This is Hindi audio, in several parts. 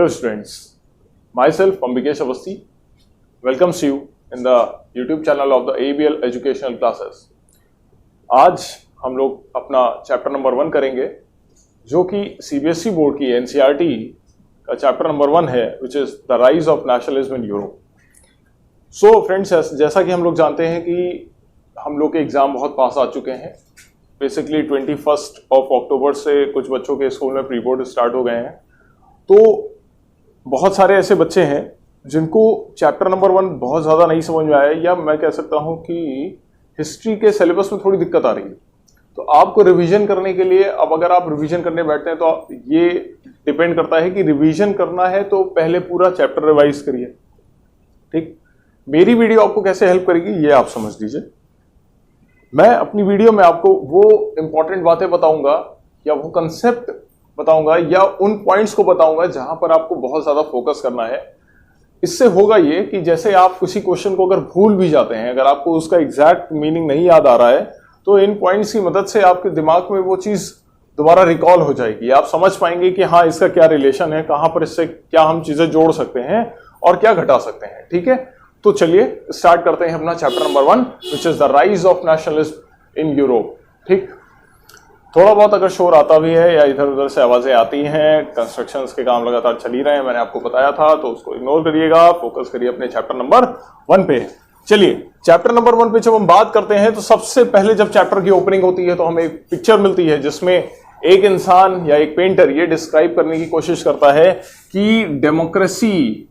Hello students, myself Ambikesh Avasthi welcomes you in the YouTube channel of the ABL Educational Classes। आज हम लोग अपना चैप्टर नंबर 1 करेंगे जो कि CBSE बोर्ड की NCERT का चैप्टर नंबर 1 है which is the rise of nationalism in Europe। So friends, जैसा कि हम लोग जानते हैं कि हम लोग के एग्ज़ाम बहुत पास आ चुके हैं। बेसिकली 21 अक्टूबर से कुछ बच्चों के स्कूल में प्री बोर्ड स्टार्ट हो गए हैं। तो बहुत सारे ऐसे बच्चे हैं जिनको चैप्टर नंबर 1 बहुत ज़्यादा नहीं समझ में आया, या मैं कह सकता हूं कि हिस्ट्री के सिलेबस में थोड़ी दिक्कत आ रही है। तो आपको रिवीजन करने के लिए, अब अगर आप रिवीजन करने बैठते हैं तो ये डिपेंड करता है कि रिवीजन करना है तो पहले पूरा चैप्टर रिवाइज करिए। ठीक, मेरी वीडियो आपको कैसे हेल्प करेगी ये आप समझ लीजिए। मैं अपनी वीडियो में आपको वो इंपॉर्टेंट बातें बताऊंगा या वो कंसेप्ट बताऊंगा या उन पॉइंट्स को बताऊंगा जहां पर आपको बहुत ज्यादा फोकस करना है। इससे होगा ये कि जैसे आप किसी क्वेश्चन को अगर भूल भी जाते हैं, अगर आपको उसका एग्जैक्ट मीनिंग नहीं याद आ रहा है, तो इन पॉइंट्स की मदद से आपके दिमाग में वो चीज दोबारा रिकॉल हो जाएगी। आप समझ पाएंगे कि हाँ, इसका क्या रिलेशन है, कहां पर इससे क्या हम चीजें जोड़ सकते हैं और क्या घटा सकते हैं। ठीक है, तो चलिए स्टार्ट करते हैं अपना chapter number 1 which is the rise of nationalism in Europe. ठीक, थोड़ा बहुत अगर शोर आता भी है या इधर उधर से आवाजें आती हैं, कंस्ट्रक्शंस के काम लगातार चल ही रहे हैं, मैंने आपको बताया था, तो उसको इग्नोर करिएगा, फोकस करिए अपने चैप्टर नंबर 1 पे। चलिए चैप्टर नंबर 1 पे जब हम बात करते हैं तो सबसे पहले जब चैप्टर की ओपनिंग होती है तो हमें एक पिक्चर मिलती है जिसमें एक इंसान या एक पेंटर ये डिस्क्राइब करने की कोशिश करता है कि डेमोक्रेसी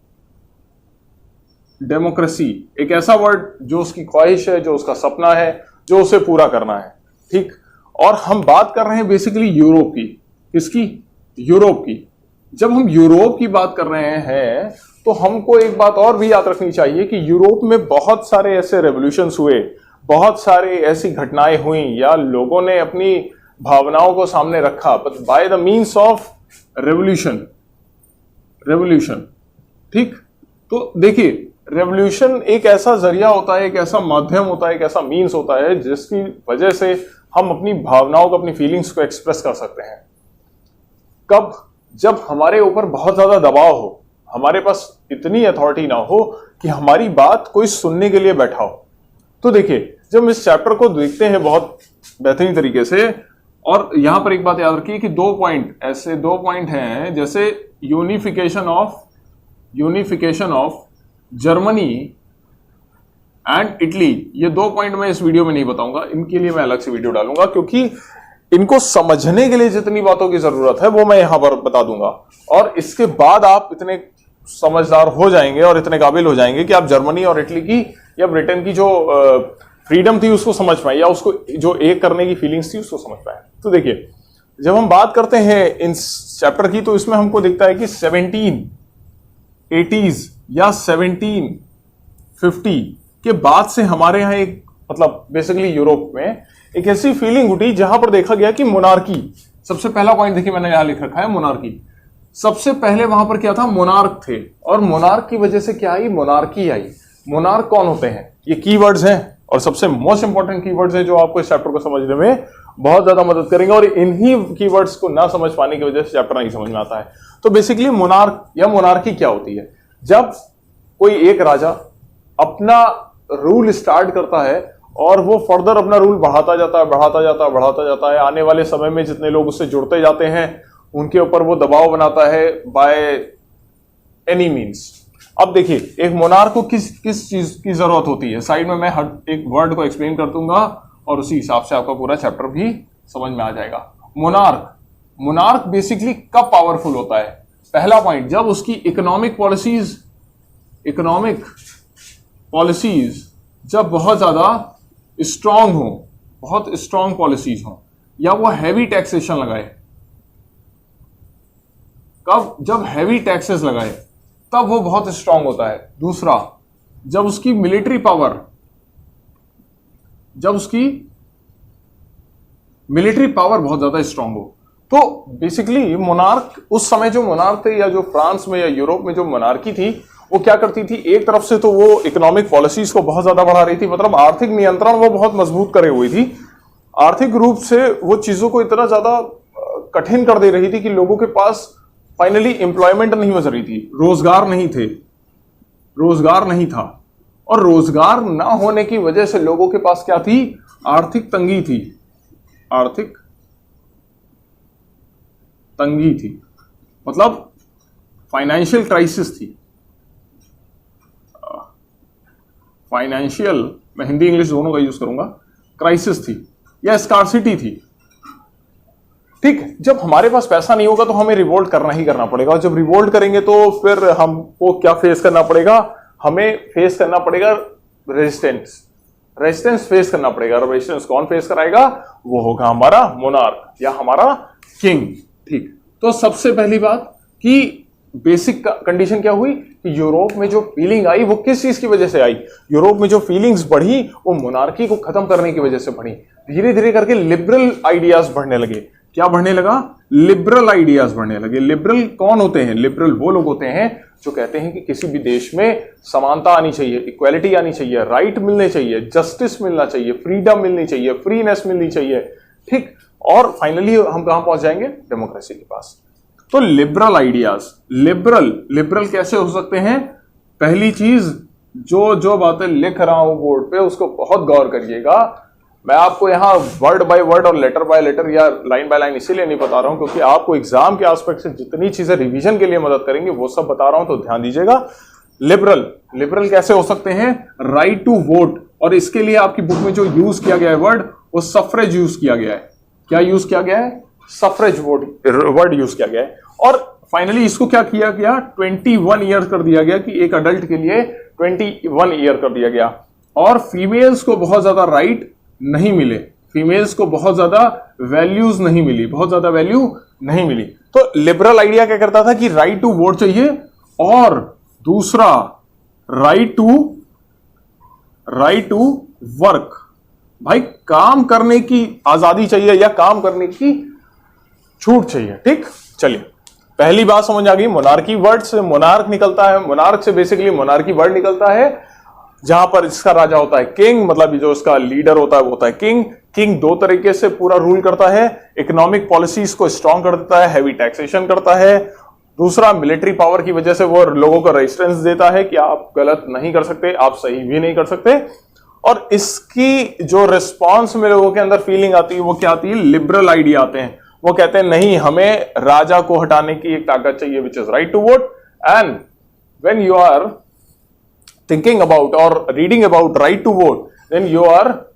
एक ऐसा वर्ड जो उसकी ख्वाहिश है, जो उसका सपना है, जो उसे पूरा करना है। ठीक, और हम बात कर रहे हैं बेसिकली यूरोप की। किसकी? यूरोप की। जब हम यूरोप की बात कर रहे हैं तो हमको एक बात और भी याद रखनी चाहिए कि यूरोप में बहुत सारे ऐसे रेवोल्यूशंस हुए, बहुत सारे ऐसी घटनाएं हुई या लोगों ने अपनी भावनाओं को सामने रखा by the means of revolution. ठीक, तो देखिए, रेवोल्यूशन एक ऐसा जरिया होता है, एक ऐसा माध्यम होता है, एक ऐसा मीन्स होता है जिसकी वजह से हम अपनी भावनाओं को, अपनी फीलिंग्स को एक्सप्रेस कर सकते हैं। कब? जब हमारे ऊपर बहुत ज्यादा दबाव हो, हमारे पास इतनी अथॉरिटी ना हो कि हमारी बात कोई सुनने के लिए बैठा हो। तो देखिए, जब इस चैप्टर को देखते हैं बहुत बेहतरीन तरीके से, और यहां पर एक बात याद रखिए कि दो पॉइंट हैं, जैसे unification of Germany and Italy. ये 2 पॉइंट मैं इस वीडियो में नहीं बताऊंगा, इनके लिए मैं अलग से वीडियो डालूंगा, क्योंकि इनको समझने के लिए जितनी बातों की जरूरत है वो मैं यहां पर बता दूंगा। और इसके बाद आप इतने समझदार हो जाएंगे और इतने काबिल हो जाएंगे कि आप जर्मनी और इटली की या ब्रिटेन की जो फ्रीडम थी उसको समझ पाए, या उसको जो एक करने की फीलिंग्स थी उसको समझ पाए। तो देखिए, जब हम बात करते हैं इन चैप्टर की तो इसमें हमको दिखता है कि 1780s या 1750 के बाद से हमारे यहाँ एक, मतलब बेसिकली यूरोप में एक ऐसी फीलिंग उठी जहां पर देखा गया कि मोनार्की, सबसे पहला पॉइंट देखिए मैंने यहां लिख रखा है मोनार्की। सबसे पहले वहां पर क्या था? मोनार्क थे, और मोनार्क की वजह से क्या आई? मोनार्की आई। मोनार्क कौन होते हैं? ये कीवर्ड्स हैं और सबसे मोस्ट इंपॉर्टेंट कीवर्ड्स हैं जो आपको इस चैप्टर को समझने में बहुत ज्यादा मदद करेंगे, और इन्हीं कीवर्ड्स को ना समझ पाने की वजह से चैप्टर नहीं समझ में आता है। तो बेसिकली मोनार्क या मोनार्की क्या होती है? जब कोई एक राजा अपना रूल स्टार्ट करता है और वो फर्दर अपना रूल बढ़ाता जाता है। आने वाले समय में जितने लोग उससे जुड़ते जाते हैं उनके ऊपर वो दबाव बनाता है बाय एनी मीन्स। अब देखिए, एक मोनार्क को किस चीज की जरूरत होती है, साइड में मैं हर एक वर्ड को एक्सप्लेन कर दूंगा और उसी हिसाब से आपका पूरा चैप्टर भी समझ में आ जाएगा। मोनार्क बेसिकली कब पावरफुल होता है? पहला पॉइंट, जब उसकी इकोनॉमिक पॉलिसीज जब बहुत ज्यादा स्ट्रांग हो, बहुत स्ट्रांग पॉलिसीज हो, या वो हैवी टैक्सेशन लगाए। कब? जब हैवी टैक्सेस लगाए तब वो बहुत स्ट्रांग होता है। दूसरा, जब उसकी मिलिट्री पावर बहुत ज्यादा स्ट्रांग हो। तो बेसिकली मोनार्क, उस समय जो मोनार्क थे या जो फ्रांस में या यूरोप में जो मोनार्की थी वो क्या करती थी? एक तरफ से तो वो इकोनॉमिक पॉलिसीज को बहुत ज्यादा बढ़ा रही थी, मतलब आर्थिक नियंत्रण वो बहुत मजबूत करे हुई थी। आर्थिक रूप से वो चीजों को इतना ज्यादा कठिन कर दे रही थी कि लोगों के पास फाइनली एम्प्लॉयमेंट नहीं बच रही थी, रोजगार नहीं थे, रोजगार नहीं था, और रोजगार ना होने की वजह से लोगों के पास क्या थी? आर्थिक तंगी थी, आर्थिक तंगी थी, मतलब फाइनेंशियल क्राइसिस थी। फाइनेंशियल, मैं हिंदी इंग्लिश दोनों का यूज करूंगा, क्राइसिस थी या स्कार्सिटी थी। ठीक, जब हमारे पास पैसा नहीं होगा तो हमें रिवोल्ट करना ही करना पड़ेगा, और जब रिवोल्ट करेंगे तो फिर हमको क्या फेस करना पड़ेगा? हमें फेस करना पड़ेगा रेजिस्टेंस, रेजिस्टेंस फेस करना पड़ेगा। और रेजिस्टेंस कौन फेस कराएगा? वो होगा हमारा मोनार्क या हमारा किंग। ठीक, तो सबसे पहली बात कि बेसिक कंडीशन क्या हुई कि यूरोप में जो फीलिंग आई वो किस चीज की वजह से आई? यूरोप में जो फीलिंग्स बढ़ी वो मोनार्की को खत्म करने की वजह से बढ़ी। धीरे धीरे करके लिबरल आइडियाज बढ़ने लगे। क्या बढ़ने लगा? लिबरल आइडियाज बढ़ने लगे। लिबरल कौन होते हैं? लिबरल वो लोग होते हैं जो कहते हैं कि किसी भी देश में समानता आनी चाहिए, इक्वालिटी आनी चाहिए, राइट मिलने चाहिए, जस्टिस मिलना चाहिए, फ्रीडम मिलनी चाहिए, फ्रीनेस मिलनी चाहिए। ठीक, और फाइनली हम कहां पहुंच जाएंगे? डेमोक्रेसी के पास। तो लिबरल आइडियाज, लिबरल कैसे हो सकते हैं? पहली चीज, जो बातें लिख रहा हूं बोर्ड पे उसको बहुत गौर करिएगा। मैं आपको यहां वर्ड बाय वर्ड और लेटर बाय लेटर या लाइन बाय लाइन इसीलिए नहीं बता रहा हूं क्योंकि आपको एग्जाम के एस्पेक्ट से जितनी चीजें रिवीजन के लिए मदद करेंगे वो सब बता रहा हूं, तो ध्यान दीजिएगा। लिबरल कैसे हो सकते हैं? राइट टू वोट, और इसके लिए आपकी बुक में जो यूज किया गया है वर्ड, वो सफ्रेज यूज किया गया है। क्या यूज किया गया है? सफ्रेज वर्ड यूज किया गया है। और फाइनली इसको क्या किया गया? 21 ईयर कर दिया गया कि एक अडल्ट के लिए 21 ईयर कर दिया गया। और फीमेल्स को बहुत ज्यादा राइट नहीं मिले, फीमेल्स को बहुत ज्यादा वैल्यूज नहीं मिली, बहुत ज्यादा वैल्यू नहीं मिली। तो लिबरल आइडिया क्या करता था कि राइट टू वोट चाहिए, और दूसरा राइट टू वर्क, भाई काम करने की आजादी चाहिए या काम करने की छूट चाहिए। ठीक, चलिए पहली बात समझ आ गई। मोनार्की वर्ड से मोनार्क निकलता है, मोनार्क से बेसिकली मोनार्की वर्ड निकलता है जहां पर इसका राजा होता है किंग, मतलब जो इसका लीडर होता है वो होता है किंग। किंग दो तरीके से पूरा रूल करता है, इकोनॉमिक पॉलिसीज को स्ट्रांग कर देता है, हैवी टैक्सेशन करता है। दूसरा, मिलिट्री पावर की वजह से वो लोगों को रेजिस्टेंस देता है कि आप गलत नहीं कर सकते, आप सही भी नहीं कर सकते। और इसकी जो रिस्पॉन्स में लोगों के अंदर फीलिंग आती है वो क्या आती है? लिबरल आइडिया आते हैं। वो कहते हैं नहीं, हमें राजा को हटाने की एक ताकत चाहिए, which is right to vote. And when you are thinking about or reading about right to vote, then you are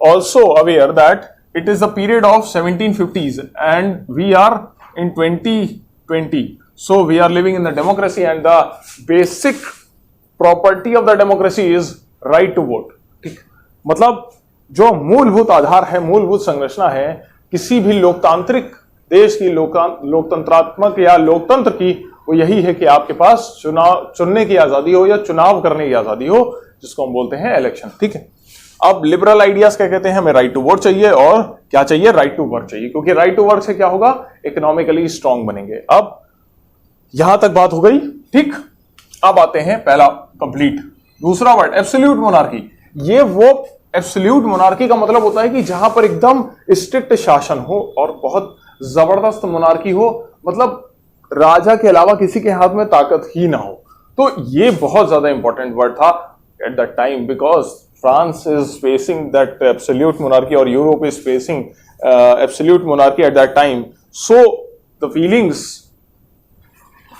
also aware that it is the period of 1750s and we are in 2020. So we are living in the democracy and the basic property of the democracy is right to vote. ठीक, मतलब जो मूलभूत आधार है, मूलभूत संरचना है किसी भी लोकतांत्रिक देश की, लोकतंत्रात्मक या लोकतंत्र की, वो यही है कि आपके पास चुनाव चुनने की आजादी हो या चुनाव करने की आजादी हो, जिसको हम बोलते हैं इलेक्शन। ठीक है, अब लिबरल आइडियाज क्या कहते हैं? हमें राइट टू वोट चाहिए और क्या चाहिए? राइट टू वर्क चाहिए, क्योंकि राइट टू वर्क से क्या होगा? इकोनॉमिकली स्ट्रांग बनेंगे। अब यहां तक बात हो गई। ठीक, अब आते हैं पहला कंप्लीट, दूसरा वर्ड एब्सोल्यूट मोनार्की। ये वो एब्सोल्यूट मोनार्की का मतलब होता है कि जहां पर एकदम स्ट्रिक्ट शासन हो और बहुत जबरदस्त मोनार्की हो, मतलब राजा के अलावा किसी के हाथ में ताकत ही ना हो। तो ये बहुत ज्यादा इंपॉर्टेंट वर्ड था at that time, because France is facing that absolute monarchy और Europe is facing absolute monarchy at that time. So the feelings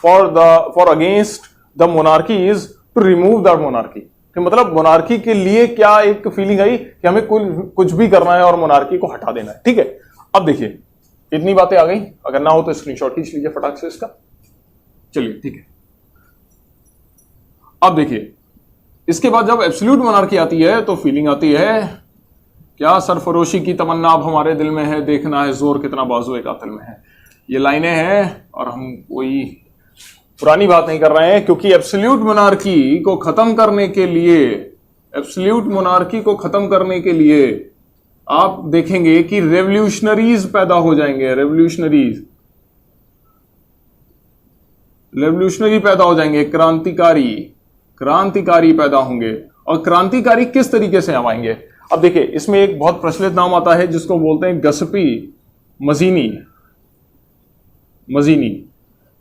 for against the monarchy is to remove the monarchy. मतलब मोनार्की के लिए क्या एक फीलिंग आई कि हमें कुछ भी करना है और मोनार्की को हटा देना है। ठीक है, अब देखिए इतनी बातें आ गई, अगर ना हो तो स्क्रीनशॉट खींच लीजिए फटाक से इसका। चलिए ठीक है, अब देखिए इसके बाद जब एब्सोल्यूट मोनार्की आती है तो फीलिंग आती है क्या? सरफरोशी की तमन्ना अब हमारे दिल में है, देखना है जोर कितना बाजुए कातिल में है। ये लाइनें हैं और हम कोई पुरानी बात नहीं कर रहे हैं, क्योंकि एब्सोल्यूट मोनार्की को खत्म करने के लिए, एब्सोल्यूट मोनार्की को खत्म करने के लिए आप देखेंगे कि रेवोल्यूशनरीज पैदा हो जाएंगे, रेवोल्यूशनरी पैदा हो जाएंगे, क्रांतिकारी पैदा होंगे। और क्रांतिकारी किस तरीके से आएंगे? अब देखिए इसमें एक बहुत प्रचलित नाम आता है जिसको बोलते हैं गसपी मजीनी।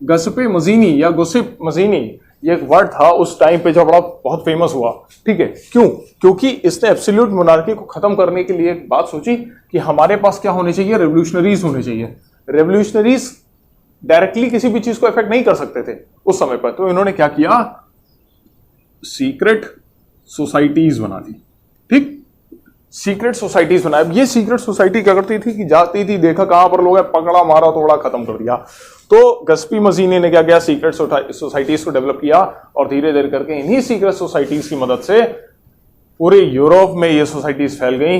गस्पे मजीनी या गुसिप मजीनी, ये एक वर्ड था उस टाइम पे जो बड़ा बहुत फेमस हुआ। ठीक है, क्यों? क्योंकि इसने एब्सोल्यूट मोनार्की को खत्म करने के लिए एक बात सोची कि हमारे पास क्या होने चाहिए, रेवोल्यूशनरीज होने चाहिए। रेवोल्यूशनरीज डायरेक्टली किसी भी चीज को इफेक्ट नहीं कर सकते थे उस समय पर, तो इन्होंने क्या किया, सीक्रेट सोसाइटीज बना दी। ठीक, सीक्रेट सोसाइटीज बनाया। ये सीक्रेट सोसाइटी क्या करती थी कि जाती थी, देखा कहां पर लोग है, पकड़ा मारा तोड़ा खत्म कर दिया। तो गस्पी मजीनी ने क्या किया, सीक्रेट सोसाइटीज को डेवलप किया और धीरे धीरे करके इन्हीं सीक्रेट सोसाइटीज की मदद से पूरे यूरोप में ये सोसाइटीज फैल गई।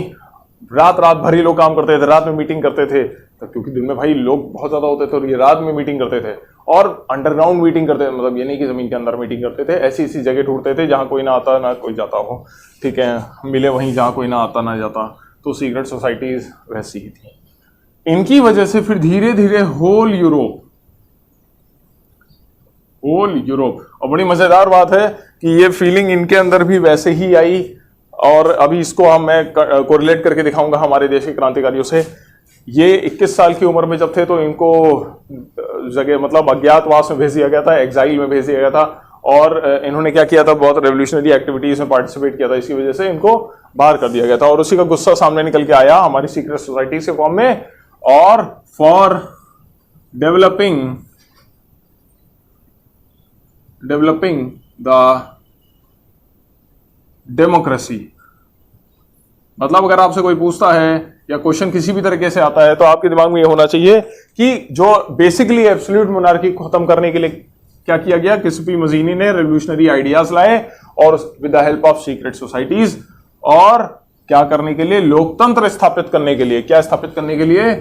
रात रात भर ही लोग काम करते थे, रात में मीटिंग करते थे, तो क्योंकि दिन में भाई लोग बहुत ज्यादा होते थे और ये रात में मीटिंग करते थे और अंडरग्राउंड मीटिंग करते थे। मतलब ये नहीं कि जमीन के अंदर मीटिंग करते थे, ऐसी ऐसी जगह ढूंढते थे जहां कोई ना आता ना कोई जाता हो। ठीक है, मिले वहीं जहां कोई ना आता ना जाता। तो सीक्रेट सोसाइटीज वैसी ही थी। इनकी वजह से फिर धीरे धीरे होल यूरोप, और बड़ी मजेदार बात है कि ये फीलिंग इनके अंदर भी वैसे ही आई। और अभी इसको मैं कोरिलेट करके दिखाऊंगा हमारे देश के क्रांतिकारियों से। ये 21 साल की उम्र में जब थे तो इनको जगह मतलब अज्ञातवास में भेज दिया गया था, एग्जाइल में भेज दिया गया था, और इन्होंने क्या किया था, बहुत रेवोल्यूशनरी एक्टिविटीज में पार्टिसिपेट किया था। इसकी वजह से इनको बाहर कर दिया गया था और उसी का गुस्सा सामने निकल के आया हमारी सीक्रेट सोसाइटी के फॉर्म में। और फॉर डेवलपिंग द डेमोक्रेसी, मतलब अगर आपसे कोई पूछता है या क्वेश्चन किसी भी तरीके से आता है तो आपके दिमाग में ये होना चाहिए कि जो बेसिकली एब्सोल्यूट मोनार्की को खत्म करने के लिए क्या किया गया, गस्पी मजीनी ने रेवोल्यूशनरी आइडियाज लाए और with the help of secret societies, और क्या करने के लिए, लोकतंत्र स्थापित करने के लिए। क्या स्थापित करने के लिए?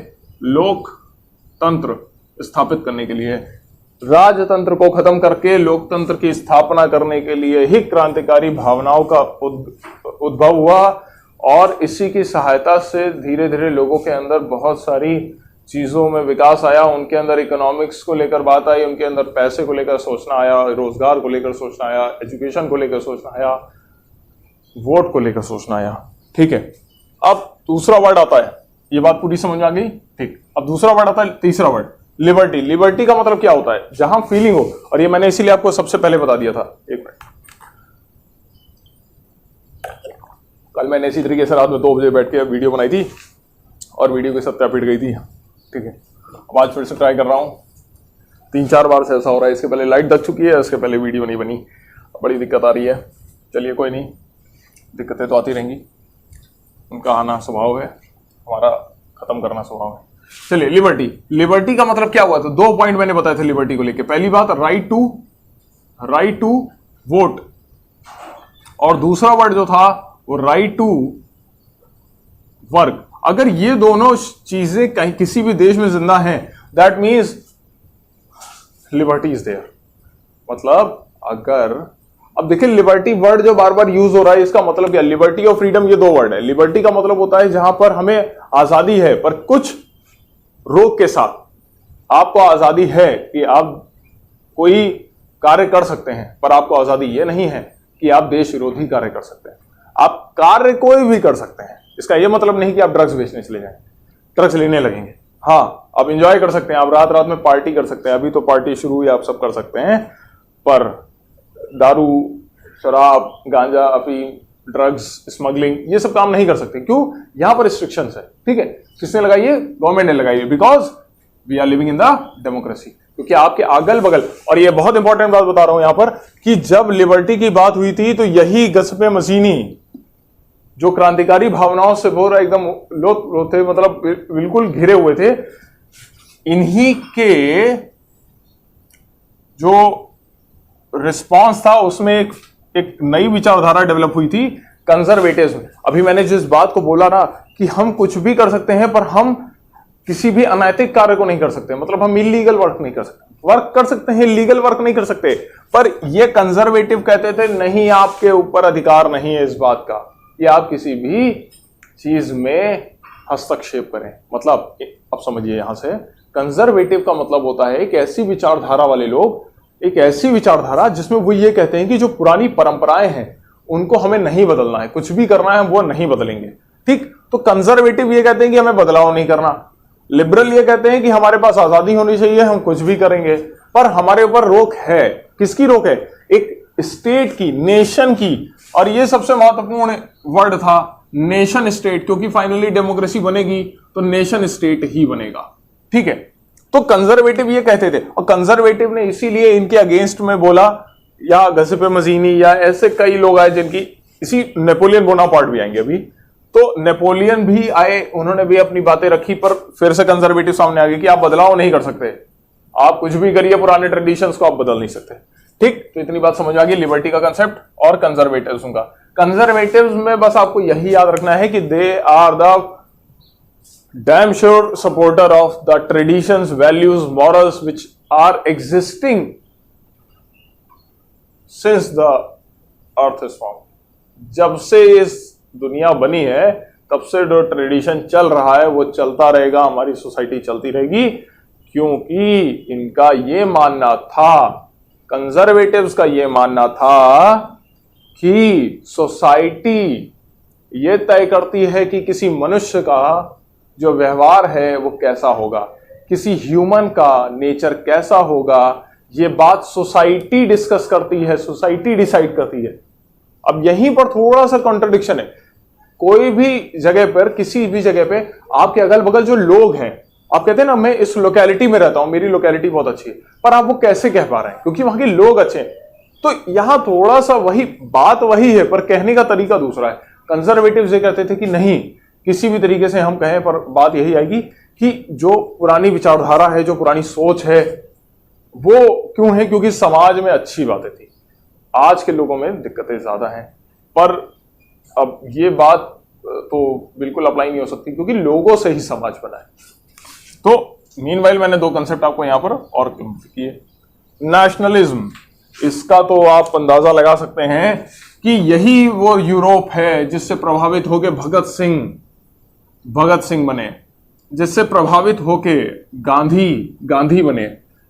लोकतंत्र स्थापित करने के लिए। राजतंत्र को खत्म करके लोकतंत्र की स्थापना करने के लिए ही क्रांतिकारी भावनाओं का उद्भव हुआ। और इसी की सहायता से धीरे धीरे लोगों के अंदर बहुत सारी चीजों में विकास आया। उनके अंदर इकोनॉमिक्स को लेकर बात आई, उनके अंदर पैसे को लेकर सोचना आया, रोजगार को लेकर सोचना आया, एजुकेशन को लेकर सोचना आया, वोट को लेकर सोचना आया। ठीक है, अब दूसरा वर्ड आता है, ये बात पूरी समझ में आ गई। ठीक, अब दूसरा वर्ड आता है, तीसरा वर्ड, लिबर्टी। लिबर्टी का मतलब क्या होता है? जहां फीलिंग हो, और ये मैंने इसीलिए आपको सबसे पहले बता दिया था। एक मिनट, कल मैंने इसी तरीके से रात में 2 बजे बैठ के वीडियो बनाई थी और वीडियो की सत्यापिट गई थी। ठीक है, अब आज फिर से ट्राई कर रहा हूँ। 3-4 बार से ऐसा हो रहा है। इसके पहले लाइट दग चुकी है, इसके पहले वीडियो नहीं बनी, बड़ी दिक्कत आ रही है। चलिए कोई नहीं, दिक्कतें तो आती रहेंगी, उनका आना स्वभाव है, हमारा खत्म करना स्वभाव है। चलिए, लिबर्टी। लिबर्टी का मतलब क्या हुआ? तो 2 पॉइंट मैंने बताए थे लिबर्टी को लेके। पहली बात, राइट टू वोट, और दूसरा वर्ड जो था वो राइट टू वर्क। अगर ये दोनों चीजें कहीं किसी भी देश में जिंदा हैं, that means liberty is there. मतलब अगर, अब देखिए लिबर्टी वर्ड जो बार बार यूज हो रहा है, इसका मतलब क्या? लिबर्टी और फ्रीडम, ये 2 वर्ड है। लिबर्टी का मतलब होता है जहां पर हमें आजादी है पर कुछ रोक के साथ। आपको आजादी है कि आप कोई कार्य कर सकते हैं, पर आपको आजादी ये नहीं है कि आप देश विरोधी कार्य कर सकते हैं। आप कार्य कोई भी कर सकते हैं, इसका यह मतलब नहीं कि आप ड्रग्स बेचने चले जाएं, ड्रग्स लेने लगेंगे। हाँ, आप एंजॉय कर सकते हैं, आप रात रात में पार्टी कर सकते हैं, अभी तो पार्टी शुरू हुई, आप सब कर सकते हैं, पर दारू, शराब, गांजा, अफीम, ड्रग्स, स्मगलिंग, ये सब काम नहीं कर सकते। क्यों? यहां पर रिस्ट्रिक्शंस है। ठीक है, किसने लगाई है? गवर्नमेंट ने लगाई है, because we are living in the democracy. क्योंकि आपके अगल बगल, और ये बहुत इंपॉर्टेंट बात बता रहा हूं यहां पर, कि जब लिबर्टी की बात हुई थी तो यही गस्पे मजीनी, जो क्रांतिकारी भावनाओं से बहुत एकदम लोथ थे, मतलब बिल्कुल घिरे हुए थे, इन्हीं के जो रिस्पांस था उसमें एक नई विचारधारा डेवलप हुई थी, कंजर्वेटिव्स में। अभी मैंने जिस बात को बोला ना कि हम कुछ भी कर सकते हैं पर हम किसी भी अनैतिक कार्य को नहीं कर सकते, मतलब हम इलीगल वर्क नहीं कर सकते। वर्क कर सकते हैं, लीगल वर्क नहीं कर सकते। पर ये कंजर्वेटिव कहते थे नहीं, आपके ऊपर अधिकार नहीं है इस बात का कि आप किसी भी चीज में हस्तक्षेप करें। मतलब अब समझिए, यहां से कंजर्वेटिव का मतलब होता है एक ऐसी विचारधारा वाले लोग, एक ऐसी विचारधारा जिसमें वो ये कहते हैं कि जो पुरानी परंपराएं हैं उनको हमें नहीं बदलना है, कुछ भी करना है वो नहीं बदलेंगे। ठीक, तो कंजर्वेटिव ये कहते हैं कि हमें बदलाव नहीं करना। लिबरल ये कहते हैं कि हमारे पास आजादी होनी चाहिए, हम कुछ भी करेंगे। पर हमारे ऊपर रोक है। किसकी रोक है? एक स्टेट की, नेशन की। और ये सबसे महत्वपूर्ण वर्ड था, नेशन स्टेट, क्योंकि फाइनली डेमोक्रेसी बनेगी तो नेशन स्टेट ही बनेगा। ठीक है, तो कंजर्वेटिव ये कहते थे, और कंजर्वेटिव ने इसीलिए इनके अगेंस्ट में बोला, या गसिपे मजीनी या ऐसे कई लोग आए जिनकी, इसी नेपोलियन बोनापार्ट भी आएंगे अभी, तो नेपोलियन भी आए, उन्होंने भी अपनी बातें रखी, पर फिर से कंजर्वेटिव सामने आ गए कि आप बदलाव नहीं कर सकते, आप कुछ भी करिए, पुराने ट्रेडिशंस को आप बदल नहीं सकते। ठीक, तो इतनी बात समझ आ गई लिबर्टी का कंसेप्ट और कंजर्वेटिव्स का। कंजर्वेटिव्स में बस आपको यही याद रखना है कि they are the damn sure supporter of the traditions, values, morals which are existing since the earth is form. जब से इस दुनिया बनी है तब से जो ट्रेडिशन चल रहा है वो चलता रहेगा, हमारी सोसाइटी चलती रहेगी, क्योंकि इनका ये मानना था, कंजर्वेटिव्स का ये मानना था कि सोसाइटी ये तय करती है कि किसी मनुष्य का जो व्यवहार है वो कैसा होगा, किसी ह्यूमन का नेचर कैसा होगा, ये बात सोसाइटी डिस्कस करती है, सोसाइटी डिसाइड करती है। अब यहीं पर थोड़ा सा कॉन्ट्रडिक्शन है। कोई भी जगह पर, किसी भी जगह पे आपके अगल बगल जो लोग हैं, आप कहते हैं ना मैं इस लोकेलिटी में रहता हूं, मेरी लोकेलिटी बहुत अच्छी है, पर आप वो कैसे कह पा रहे हैं? क्योंकि वहां के लोग अच्छे हैं। तो यहां थोड़ा सा वही बात वही है, पर कहने का तरीका दूसरा है। कंजर्वेटिव ये कहते थे कि नहीं, किसी भी तरीके से हम कहें पर बात यही आएगी कि जो पुरानी विचारधारा है, जो पुरानी सोच है, वो क्यों है? क्योंकि समाज में अच्छी बातें थी। आज के लोगों में दिक्कतें ज्यादा हैं, पर अब ये बात तो बिल्कुल अप्लाई नहीं हो सकती, क्योंकि लोगों से ही समाज बना है। तो मीनवाइल मैंने दो कंसेप्ट आपको यहां पर और किए। नेशनलिज्म, इसका तो आप अंदाजा लगा सकते हैं कि यही वो यूरोप है जिससे प्रभावित होकर भगत सिंह बने, जिससे प्रभावित होके गांधी बने,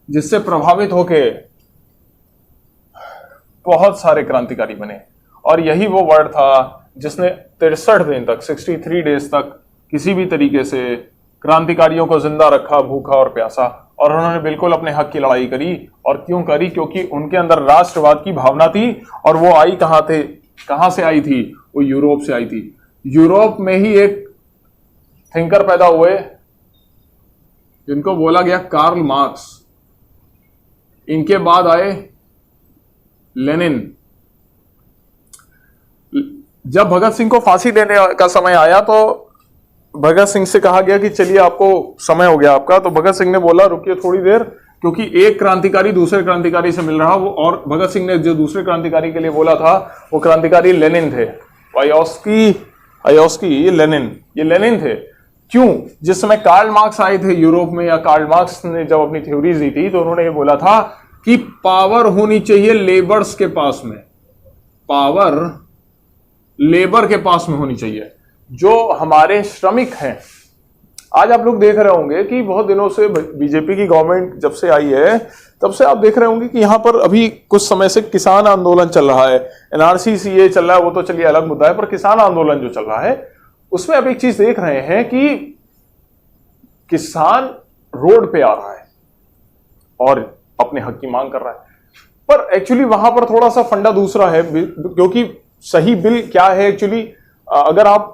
जिससे प्रभावित होके बहुत सारे क्रांतिकारी बने। और यही वो वर्ड था जिसने 63 दिन तक, 63 डेज तक किसी भी तरीके से क्रांतिकारियों को जिंदा रखा, भूखा और प्यासा। और उन्होंने बिल्कुल अपने हक की लड़ाई करी। और क्यों करी? क्योंकि उनके अंदर राष्ट्रवाद की भावना थी। और वो आई कहां से आई थी? वो यूरोप से आई थी। यूरोप में ही एक थिंकर पैदा हुए जिनको बोला गया कार्ल मार्क्स। इनके बाद आए लेनिन। जब भगत सिंह को फांसी देने का समय आया तो भगत सिंह से कहा गया कि चलिए आपको समय हो गया आपका। तो भगत सिंह ने बोला रुकिए थोड़ी देर, क्योंकि एक क्रांतिकारी दूसरे क्रांतिकारी से मिल रहा वो। और भगत सिंह ने जो दूसरे क्रांतिकारी के लिए बोला था वो क्रांतिकारी लेनिन थे, वायोस्की लेनिन, ये लेनिन थे। क्यों? जिस समय कार्ल मार्क्स आए थे यूरोप में, या कार्ल मार्क्स ने जब अपनी थ्योरीज दी थी, तो उन्होंने ये बोला था कि पावर होनी चाहिए लेबर्स के पास में, पावर लेबर के पास में होनी चाहिए, जो हमारे श्रमिक हैं। आज आप लोग देख रहे होंगे कि बहुत दिनों से बीजेपी की गवर्नमेंट जब से आई है तब से आप देख रहे होंगे कि यहां पर अभी कुछ समय से किसान आंदोलन चल रहा है, एनआरसी सीए चल रहा है, वो तो चलिए अलग मुद्दा है, पर किसान आंदोलन जो चल रहा है उसमें अब एक चीज देख रहे हैं कि किसान रोड पे आ रहा है और अपने हक की मांग कर रहा है। पर एक्चुअली वहां पर थोड़ा सा फंडा दूसरा है, क्योंकि सही बिल क्या है एक्चुअली, अगर आप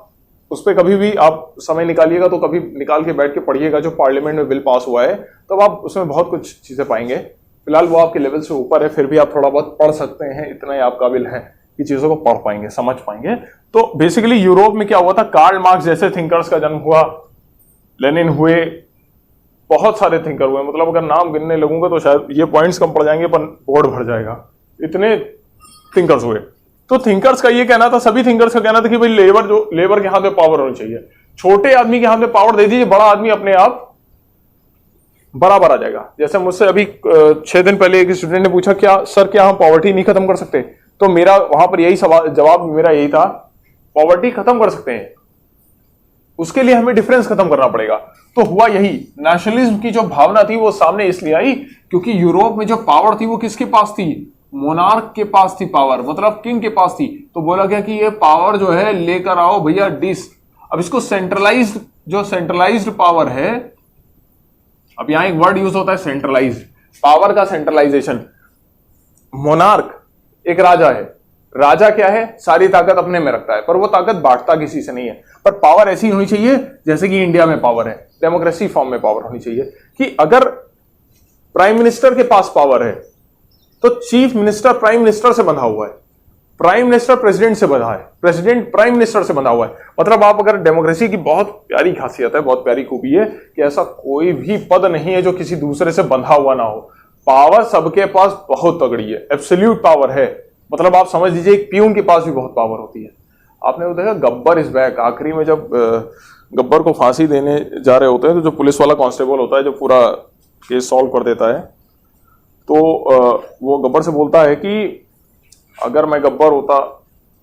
उस पर कभी भी आप समय निकालिएगा तो कभी निकाल के बैठ के पढ़िएगा जो पार्लियामेंट में बिल पास हुआ है, तब आप उसमें बहुत कुछ चीजें पाएंगे। फिलहाल वो आपके लेवल से ऊपर है, फिर भी आप थोड़ा बहुत पढ़ सकते हैं, इतना ही आप काबिल हैं कि चीजों को पढ़ पाएंगे, समझ पाएंगे। तो बेसिकली यूरोप में क्या हुआ था, कार्ल मार्क्स जैसे थिंकर्स का जन्म हुआ, लेनिन हुए, बहुत सारे थिंकर हुए। मतलब अगर नाम गिनने लगूंगा तो शायद ये पॉइंट्स कम पड़ जाएंगे, पर बोर्ड भर जाएगा, इतने थिंकर्स हुए। तो थिंकर्स का ये कहना था, सभी थिंकर्स का कहना था कि भाई लेबर के हाथ में पावर होनी चाहिए। छोटे आदमी के हाथ में पावर दे दीजिए, बड़ा आदमी अपने आप बराबर आ जाएगा। जैसे मुझसे अभी 6 दिन पहले एक स्टूडेंट ने पूछा क्या सर क्या हम पॉवर्टी नहीं खत्म कर सकते, तो मेरा वहां पर यही जवाब मेरा यही था, पॉवर्टी खत्म कर सकते हैं, उसके लिए हमें डिफरेंस खत्म करना पड़ेगा। तो हुआ यही, नेशनलिज्म की जो भावना थी वो सामने इसलिए आई क्योंकि यूरोप में जो पावर थी वो किसके पास थी, मोनार्क के पास थी पावर, मतलब किंग के पास थी। तो बोला गया कि ये पावर जो है लेकर आओ भैया डिस। अब इसको सेंट्रलाइज्ड पावर है, अब यहां एक वर्ड यूज होता है सेंट्रलाइज्ड। पावर का सेंट्रलाइजेशन। मोनार्क एक राजा है, राजा क्या है, सारी ताकत अपने में रखता है, पर वो ताकत बांटता किसी से नहीं है। पर पावर ऐसी होनी चाहिए जैसे कि इंडिया में पावर है, डेमोक्रेसी फॉर्म में पावर होनी चाहिए कि अगर प्राइम मिनिस्टर के पास पावर है तो चीफ मिनिस्टर प्राइम मिनिस्टर से बंधा हुआ है, प्राइम मिनिस्टर प्रेसिडेंट से बंधा है, प्रेसिडेंट प्राइम मिनिस्टर से बंधा हुआ है। मतलब आप अगर डेमोक्रेसी की बहुत प्यारी खासियत है, बहुत प्यारी खूबी है कि ऐसा कोई भी पद नहीं है जो किसी दूसरे से बंधा हुआ ना हो। पावर सबके पास बहुत तगड़ी है, एब्सोल्यूट पावर है। मतलब आप समझ लीजिए एक पियून के पास भी बहुत पावर होती है। आपने वो देखा गब्बर इज बैक, आखिरी में जब गब्बर को फांसी देने जा रहे होते हैं तो जो पुलिस वाला कांस्टेबल होता है जो पूरा केस सॉल्व कर देता है, तो वो गब्बर से बोलता है कि अगर मैं गब्बर होता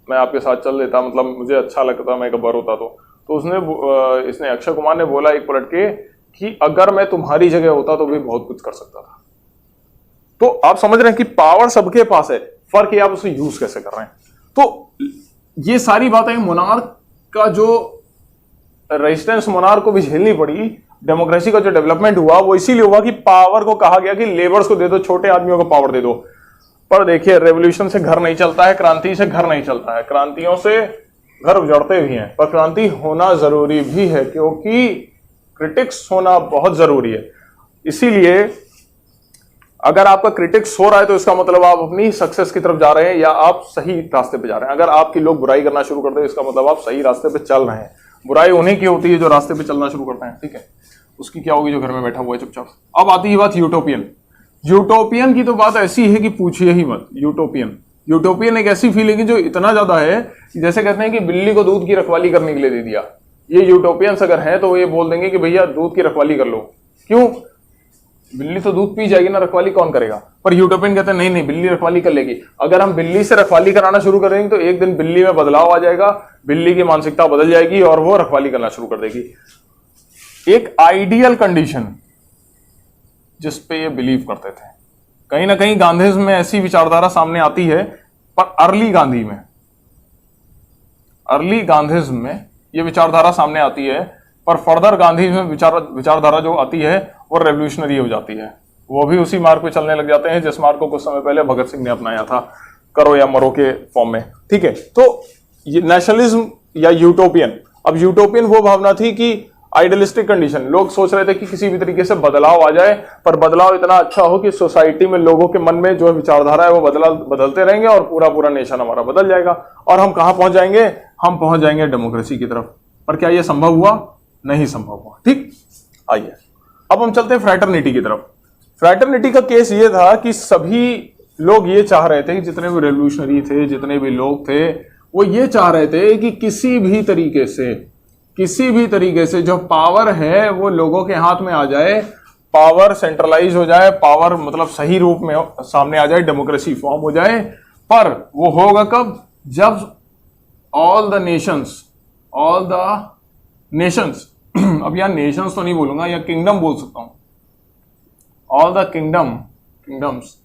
मैं आपके साथ चल देता, मतलब मुझे अच्छा लगता मैं गब्बर होता तो उसने इसने अक्षय कुमार ने बोला एक पलट के कि अगर मैं तुम्हारी जगह होता तो भी बहुत कुछ कर सकता था। तो आप समझ रहे हैं कि पावर सबके पास है, फर्क ये आप उसे यूज कैसे कर रहे हैं। तो ये सारी बातें मोनार्क का जो रेजिस्टेंस मोनार्क को भी झेलनी पड़ी, डेमोक्रेसी का जो डेवलपमेंट हुआ वो इसीलिए हुआ कि पावर को कहा गया कि लेबर्स को दे दो, छोटे आदमियों को पावर दे दो। पर देखिए रेवोल्यूशन से घर नहीं चलता है, क्रांति से घर नहीं चलता है, क्रांतियों से घर उजड़ते भी हैं, पर क्रांति होना जरूरी भी है क्योंकि क्रिटिक्स होना बहुत जरूरी है। इसीलिए अगर आपका क्रिटिक्स हो रहा है तो इसका मतलब आप अपनी सक्सेस की तरफ जा रहे हैं या आप सही रास्ते पे जा रहे हैं। अगर आपके लोग बुराई करना शुरू करते हैं इसका मतलब आप सही रास्ते पे चल रहे हैं। बुराई उन्हीं की होती है जो रास्ते पे चलना शुरू करते हैं, ठीक है। उसकी क्या होगी जो घर में बैठा हुआ है चुपचाप। अब आती है बात यूटोपियन। यूटोपियन की तो बात ऐसी है कि पूछिए ही मत। यूटोपियन एक ऐसी फीलिंग है जो इतना ज्यादा है कि जैसे कहते हैं कि बिल्ली को दूध की रखवाली करने के लिए दे दिया। ये यूटोपियंस अगर हैं तो ये बोल देंगे कि भैया दूध की रखवाली कर लो। क्यों? बिल्ली तो दूध पी जाएगी ना, रखवाली कौन करेगा। पर यूटोपियन कहते हैं नहीं नहीं, बिल्ली रखवाली कर लेगी। अगर हम बिल्ली से रखवाली कराना शुरू करेंगे तो एक दिन बिल्ली में बदलाव आ जाएगा, बिल्ली की मानसिकता बदल जाएगी और वो रखवाली करना शुरू कर देगी। एक आइडियल कंडीशन जिसपे ये बिलीव करते थे, कहीं ना कहीं गांधीज्म में ऐसी विचारधारा सामने आती है, पर अर्ली गांधीज्म में ये विचारधारा सामने आती है, पर फर्दर गांधी में विचारधारा जो आती है वो रेवोल्यूशनरी हो जाती है। वो भी उसी मार्ग पे चलने लग जाते हैं जिस मार्ग को कुछ समय पहले भगत सिंह ने अपनाया था, करो या मरो के फॉर्म में, ठीक है। तो ये नेशनलिज्म या यूटोपियन, अब यूटोपियन वो भावना थी कि आइडियलिस्टिक कंडीशन, लोग सोच रहे थे कि किसी भी तरीके से बदलाव आ जाए, पर बदलाव इतना अच्छा हो कि सोसाइटी में लोगों के मन में जो विचारधारा है वो बदलते रहेंगे और पूरा नेशन हमारा बदल जाएगा और हम कहां पहुंच जाएंगे, हम पहुंच जाएंगे डेमोक्रेसी की तरफ। पर क्या यह संभव हुआ? नहीं संभव हुआ, ठीक। आइए अब हम चलते हैं फ्रैटर्निटी की तरफ। फ्रैटर्निटी का केस ये था कि सभी लोग ये चाह रहे थे कि जितने भी रेवोल्यूशनरी थे, जितने भी लोग थे, वो ये चाह रहे थे कि किसी भी तरीके से जो पावर है वो लोगों के हाथ में आ जाए, पावर सेंट्रलाइज हो जाए, पावर मतलब सही रूप में सामने आ जाए, डेमोक्रेसी फॉर्म हो जाए। पर वो होगा कब? जब ऑल द नेशंस अब यहां नेशंस तो नहीं बोलूंगा, या किंगडम बोल सकता हूं, all the kingdoms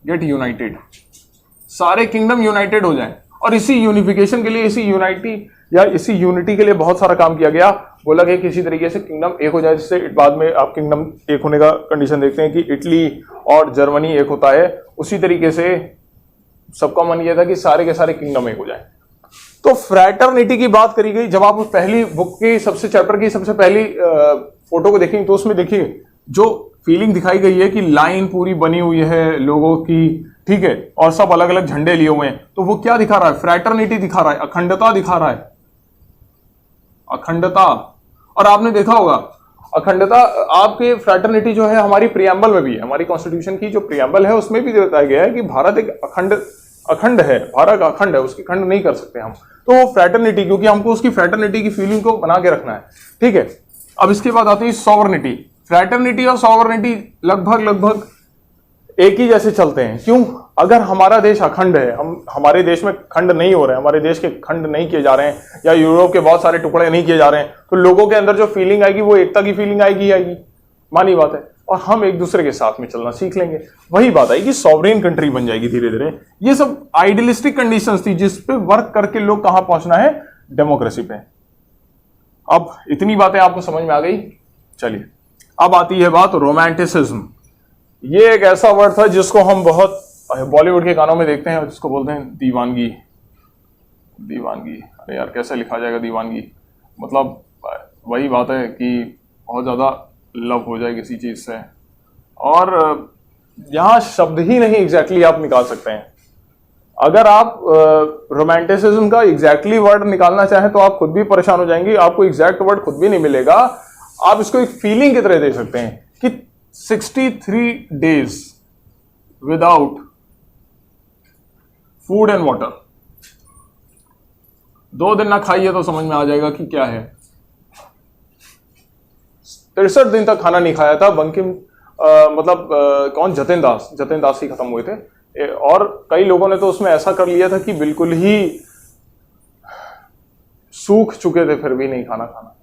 get united, सारे किंगडम यूनाइटेड हो जाएं। और इसी यूनिफिकेशन के लिए, इसी यूनिटी के लिए बहुत सारा काम किया गया। बोला गया किसी तरीके से किंगडम एक हो जाए, जिससे बाद में आप किंगडम एक होने का कंडीशन देखते हैं कि इटली और जर्मनी एक होता है, उसी तरीके से सबका मन यह था कि सारे के सारे किंगडम एक हो जाए। तो फ्रैटर्निटी की बात करी गई। जब आप उस पहली बुक की चैप्टर की सबसे पहली फोटो को देखेंगे तो उसमें देखिए जो फीलिंग दिखाई गई है कि लाइन पूरी बनी हुई है लोगों की, ठीक है, और सब अलग अलग झंडे लिए हुए हैं। तो वो क्या दिखा रहा है? फ्रैटर्निटी दिखा रहा है, अखंडता दिखा रहा है, अखंडता। और आपने देखा होगा अखंडता, आपके फ्रैटर्निटी जो है हमारी प्रियम्बल में भी है, हमारी कॉन्स्टिट्यूशन की जो प्रियम्बल है उसमें भी बताया गया है कि भारत एक अखंड है, भारत अखंड है, उसकी खंड नहीं कर सकते हम। तो वो फ्रैटर्निटी, क्योंकि हमको उसकी फ्रैटर्निटी की फीलिंग को बना के रखना है, ठीक है। अब इसके बाद आती है सॉवरेनिटी। फ्रैटर्निटी और सॉवरेनिटी लगभग एक ही जैसे चलते हैं। क्यों? अगर हमारा देश अखंड है, हमारे देश में खंड नहीं हो रहे हैं, हमारे देश के खंड नहीं किए जा रहे हैं, या यूरोप के बहुत सारे टुकड़े नहीं किए जा रहे हैं, तो लोगों के अंदर जो फीलिंग आएगी वो एकता की फीलिंग आएगी, मानी बात है। और हम एक दूसरे के साथ में चलना सीख लेंगे। वही बात आई कि सॉवरेन कंट्री बन जाएगी धीरे धीरे। ये सब आइडियलिस्टिक कंडीशंस थी जिस पे वर्क करके लोग कहां पहुंचना है? डेमोक्रेसी पे। अब इतनी बातें आपको समझ में आ गई। चलिए अब आती है बात रोमांटिसिज्म। ये एक ऐसा वर्ड था जिसको हम बहुत बॉलीवुड के गानों में देखते हैं, जिसको बोलते हैं दीवानगी। दीवानगी, अरे यार कैसे लिखा जाएगा दीवानगी? मतलब वही बात है कि बहुत ज़्यादा लव हो जाए किसी चीज़ से, और यहाँ शब्द ही नहीं एग्जैक्टली आप निकाल सकते हैं। अगर आप रोमांटिसिज्म का एग्जैक्टली वर्ड निकालना चाहें तो आप खुद भी परेशान हो जाएंगे, आपको एग्जैक्ट वर्ड खुद भी नहीं मिलेगा। आप इसको एक फीलिंग की तरह दे सकते हैं कि 63 days without food and water, 2 दिन ना खाइए तो समझ में आ जाएगा कि क्या है। 63 दिन तक खाना नहीं खाया था बंकिम, कौन, जतिन दास ही खत्म हुए थे, और कई लोगों ने तो उसमें ऐसा कर लिया था कि बिल्कुल ही सूख चुके थे फिर भी नहीं खाना खाना,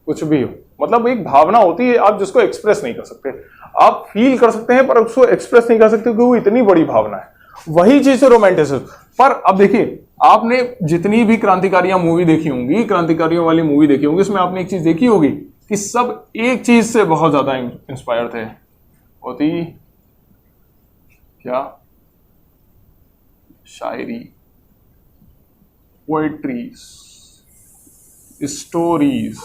कुछ भी हो। मतलब एक भावना होती है आप जिसको एक्सप्रेस नहीं कर सकते, आप फील कर सकते हैं पर उसको एक्सप्रेस नहीं कर सकते क्योंकि वो इतनी बड़ी भावना है। वही चीज है रोमांटिसिज्म। पर अब देखिए, आपने जितनी भी क्रांतिकारियां मूवी देखी होंगी, क्रांतिकारियों वाली मूवी देखी होंगी, उसमें आपने एक चीज देखी होगी कि सब एक चीज से बहुत ज्यादा इंस्पायर थे, होती क्या? शायरी, पोएट्रीज, स्टोरीज।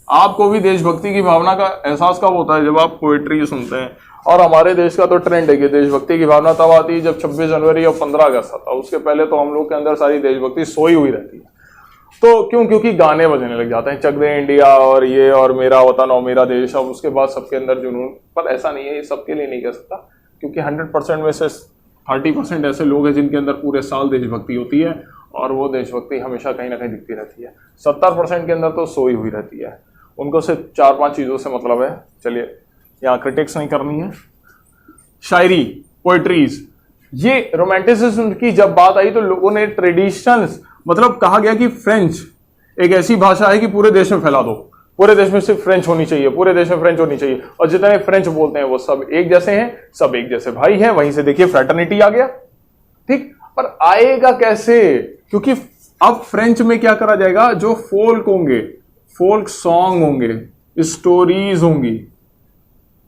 आपको भी देशभक्ति की भावना का एहसास कब होता है? जब आप पोएट्री सुनते हैं। और हमारे देश का तो ट्रेंड है कि देशभक्ति की भावना तब आती है जब 26 जनवरी और 15 अगस्त आता है। उसके पहले तो हम लोग के अंदर सारी देशभक्ति सोई हुई रहती है। तो क्यों? क्योंकि गाने बजने लग जाते हैं, चक दे इंडिया और ये और मेरा वतन और मेरा देश। अब उसके बाद सबके अंदर जुनून, पर ऐसा नहीं है, ये सबके लिए नहीं कह सकता, क्योंकि 100% में से 30% ऐसे लोग हैं जिनके अंदर पूरे साल देशभक्ति होती है और वो देशभक्ति हमेशा कहीं ना कहीं दिखती रहती है। 70% के अंदर तो सोई हुई रहती है, उनको सिर्फ 4-5 चीज़ों से मतलब है। चलिए, यहाँ क्रिटिक्स नहीं करनी है। शायरी, पोएट्रीज, ये रोमांटिसिज्म की जब बात आई तो लोगों ने ट्रेडिशंस, मतलब कहा गया कि फ्रेंच एक ऐसी भाषा है कि पूरे देश में फैला दो, पूरे देश में सिर्फ फ्रेंच होनी चाहिए, पूरे देश में फ्रेंच होनी चाहिए, और जितने फ्रेंच बोलते हैं वो सब एक जैसे हैं, सब एक जैसे भाई हैं। वहीं से देखिए फ्रैटर्निटी आ गया, ठीक। पर आएगा कैसे? क्योंकि अब फ्रेंच में क्या करा जाएगा? जो फोल्क होंगे, फोल्क सॉन्ग होंगे, स्टोरीज होंगी,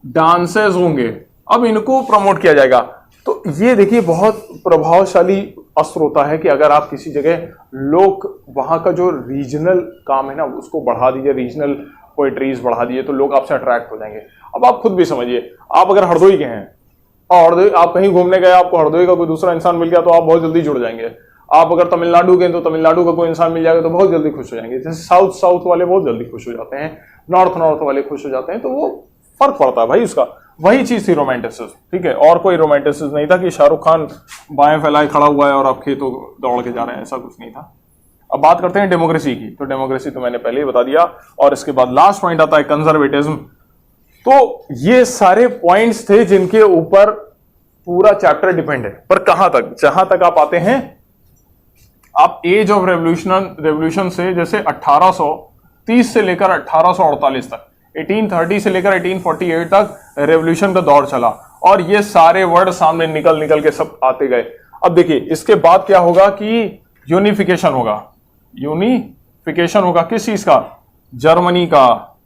डांसेस होंगे, अब इनको प्रमोट किया जाएगा। तो ये देखिए बहुत प्रभावशाली अस्त्र होता है कि अगर आप किसी जगह लोग वहां का जो रीजनल काम है ना उसको बढ़ा दीजिए, रीजनल पोएट्रीज बढ़ा दीजिए, तो लोग आपसे अट्रैक्ट हो जाएंगे। अब आप खुद भी समझिए, आप अगर हरदोई के हैं और हरदोई आप कहीं घूमने गए, आपको हरदोई का कोई दूसरा इंसान मिल गया तो आप बहुत जल्दी जुड़ जाएंगे। आप अगर तमिलनाडु के हैं तो तमिलनाडु का कोई इंसान मिल जाएगा तो बहुत जल्दी खुश हो जाएंगे। जैसे साउथ वाले बहुत जल्दी खुश हो जाते हैं, नॉर्थ वाले खुश हो जाते हैं, तो वो फर्क पड़ता है भाई उसका। वही चीज थी रोमांटिसिज्म, ठीक है। और कोई रोमांटिसिज्म नहीं था कि शाहरुख खान बाएं फैलाए खड़ा हुआ है और आप खेतों दौड़ के जा रहे हैं, ऐसा कुछ नहीं था। अब बात करते हैं डेमोक्रेसी की। तो डेमोक्रेसी तो मैंने पहले ही बता दिया, और इसके बाद लास्ट पॉइंट आता है कंजर्वेटिज्म। तो ये सारे पॉइंट्स थे जिनके ऊपर पूरा चैप्टर डिपेंड है। पर कहां तक? जहां तक आप आते हैं, आप एज ऑफ रेवोल्यूशन से, जैसे 1830 से लेकर 1848 तक, 1830 से लेकर 1848 तक रेवोल्यूशन का दौर चला, और ये सारे वर्ड सामने निकल के सब आते गए। अब देखिए इसके बाद क्या होगा कि यूनिफिकेशन होगा। यूनिफिकेशन होगा किस चीज का? जर्मनी का,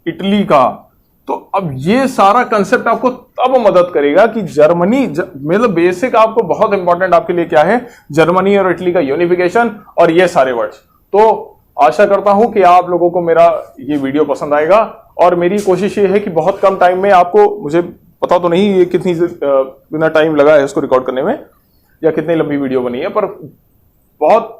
इटली का। तो अब ये सारा कंसेप्ट आपको तब मदद करेगा कि जर्मनी, मतलब बेसिक आपको बहुत इंपॉर्टेंट आपके लिए क्या है? जर्मनी और इटली का यूनिफिकेशन और ये सारे वर्ड्स। तो आशा करता हूं कि आप लोगों को मेरा ये वीडियो पसंद आएगा, और मेरी कोशिश ये है कि बहुत कम टाइम में आपको, मुझे पता तो नहीं ये कितना टाइम लगा है इसको रिकॉर्ड करने में या कितनी लंबी वीडियो बनी है, पर बहुत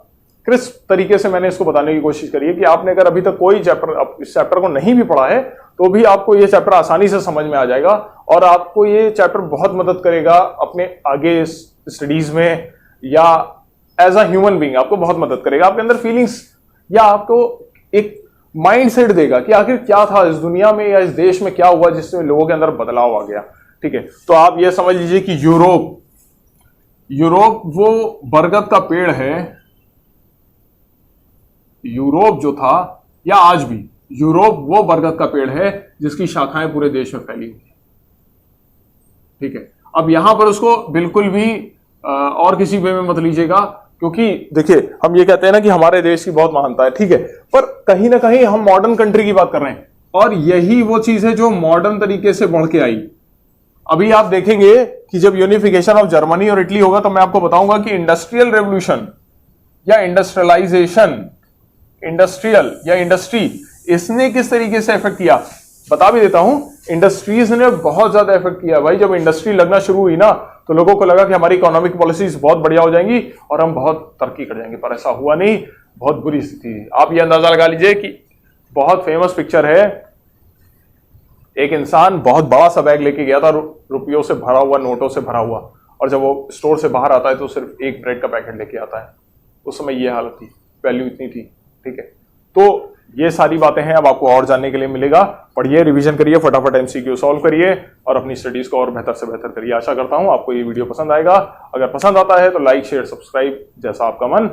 क्रिस्प तरीके से मैंने इसको बताने की कोशिश करी है कि आपने अगर अभी तक कोई चैप्टर, इस चैप्टर को नहीं भी पढ़ा है तो भी आपको ये चैप्टर आसानी से समझ में आ जाएगा, और आपको ये चैप्टर बहुत मदद करेगा अपने आगे स्टडीज में, या एज अ ह्यूमन बीइंग आपको बहुत मदद करेगा। आपके अंदर फीलिंग्स, या आपको एक माइंड सेट देगा कि आखिर क्या था इस दुनिया में या इस देश में, क्या हुआ जिससे लोगों के अंदर बदलाव आ गया, ठीक है। तो आप ये समझ लीजिए कि यूरोप वो बरगद का पेड़ है। यूरोप जो था, या आज भी यूरोप वो बरगद का पेड़ है जिसकी शाखाएं पूरे देश में फैली हुई है, ठीक है। अब यहां पर उसको बिल्कुल भी और किसी वे में मत लीजिएगा, क्योंकि देखिए हम ये कहते हैं ना कि हमारे देश की बहुत महानता है, ठीक है, पर कहीं ना कहीं हम मॉडर्न कंट्री की बात कर रहे हैं। और यही वो चीज है जो मॉडर्न तरीके से बढ़ के आई। अभी आप देखेंगे कि जब यूनिफिकेशन ऑफ जर्मनी और इटली होगा तो मैं आपको बताऊंगा कि इंडस्ट्रियल रेवोल्यूशन या इंडस्ट्रियलाइजेशन, इंडस्ट्रियल या इंडस्ट्री, इसने किस तरीके से इफेक्ट किया बता भी देता हूं। इंडस्ट्रीज ने बहुत ज्यादा इफेक्ट किया भाई। जब इंडस्ट्री लगना शुरू हुई ना तो लोगों को लगा कि हमारी इकोनॉमिक पॉलिसीज बहुत बढ़िया हो जाएंगी और हम बहुत तरक्की कर जाएंगे, पर ऐसा हुआ नहीं, बहुत बुरी स्थिति थी। आप ये अंदाजा लगा लीजिए कि बहुत फेमस पिक्चर है, एक इंसान बहुत बड़ा सा बैग लेके गया था, रुपयों से भरा हुआ, नोटों से भरा हुआ, और जब वो स्टोर से बाहर आता है तो सिर्फ एक ब्रेड का पैकेट लेके आता है। उस समय ये हालत थी, वैल्यू इतनी थी। ठीक है, तो ये सारी बातें हैं। अब आपको और जानने के लिए मिलेगा, पढ़िए, रिवीजन करिए, फटाफट एमसीक्यू सॉल्व करिए और अपनी स्टडीज को और बेहतर से बेहतर करिए। आशा करता हूं आपको ये वीडियो पसंद आएगा। अगर पसंद आता है तो लाइक, शेयर, सब्सक्राइब जैसा आपका मन